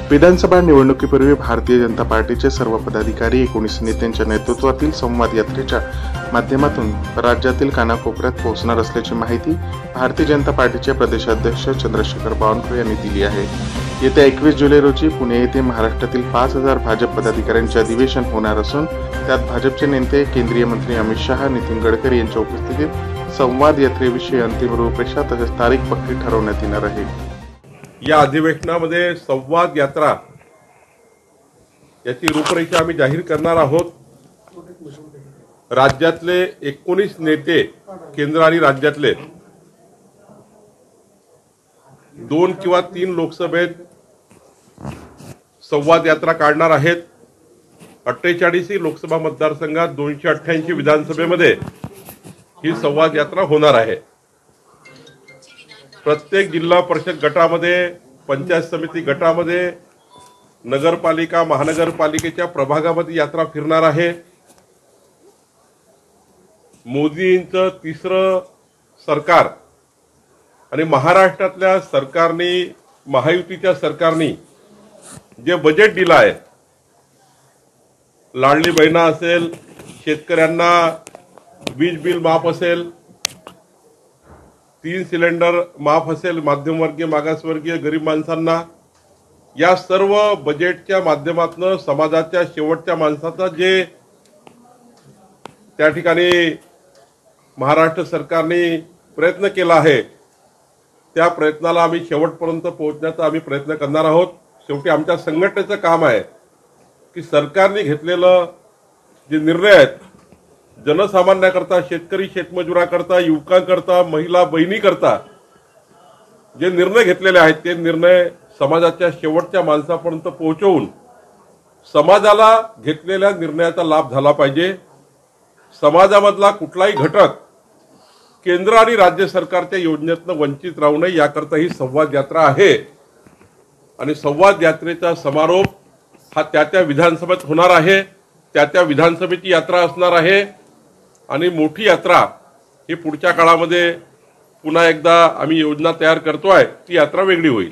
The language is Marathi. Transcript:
विधानसभा निवडणुकीपूर्वी भारतीय जनता पार्टीचे सर्व पदाधिकारी 19 नेत्यांच्या नेतृत्वातील संवाद यात्रेच्या माध्यमातून राज्यातील कानाकोपऱ्यात पोहोचणार असल्याची माहिती भारतीय जनता पार्टीचे प्रदेशाध्यक्ष चंद्रशेखर बावनकुळे यांनी दिली आहे। येत्या 21 जुलै रोजी पुणे येथे महाराष्ट्रातील 5000 भाजप पदाधिकाऱ्यांचे अधिवेशन होणार असून त्यात भाजपचे नेते केंद्रीय मंत्री अमित शहा, नितीन गडकरी यांच्या उपस्थितीत संवाद यात्रेविषयी अंतिम रूपरेषा तसेच तारीख पक्की ठरवण्यात येणार आहे। या अधिवेशनामध्ये संवाद यात्रा याची रूपरेषा आम्ही जाहीर करणार आहोत। राज्यातले 19 नेते केंद्र आणि राज्यातले 2 किंवा 3 लोकसभेत संवाद यात्रा काढणार आहेत। 48 लोकसभा मतदारसंघात 288 विधानसभेमध्ये ही संवाद यात्रा होणार आहे। प्रत्येक जिल्हा परिषद गटामध्ये, पंचायत समिती गटामध्ये, नगरपालिका महानगरपालिकेच्या प्रभागामध्ये यात्रा फिरणार आहे। मोदींचं तिसरं सरकार आणि महाराष्ट्रातल्या सरकारने, महायुतीच्या सरकारने जे बजेट दिलं आहे, लाडली बहिणा असेल, शेतकऱ्यांना वीज बिल माफ असेल, 3 सिलेंडर माफ असेल, मध्यमवर्गीय मागासवर्गीय गरीब माणसांना, या सर्व बजेटच्या माध्यमातून समाजाच्या शेवटच्या माणसाचा जे त्या ठिकाणी महाराष्ट्र सरकारने प्रयत्न केला आहे, त्या प्रयत्नाला आम्ही शेवटपर्यंत पोहोचण्याचा आम्ही प्रयत्न करणार आहोत। शेवटी आमच्या संघटनेचं काम आहे की सरकारने घेतलेलं जे निर्णय आहेत, जनसामान्याकरता, शेतकरी शेतमजुराकरता, युवकांकरता, महिला बहिणीकरता जे निर्णय घेतलेले आहेत, ते निर्णय समाजाच्या शेवटच्या माणसापर्यंत पोहोचवून समाजाला घेतलेल्या निर्णयाचा लाभ झाला पाहिजे। समाजामधला कुठलाही घटक केंद्र आणि राज्य सरकारच्या योजनेतून वंचित राहू नये, याकरता ही संवाद यात्रा आहे। आणि संवाद यात्रेचा समारोप हा त्या विधानसभेत होणार आहे, त्या विधानसभेची यात्रा असणार आहे। आणि मोठी यात्रा ही पुढच्या काळामध्ये पुन्हा एकदा आम्ही योजना तयार करतोय, ती यात्रा वेगळी होईल।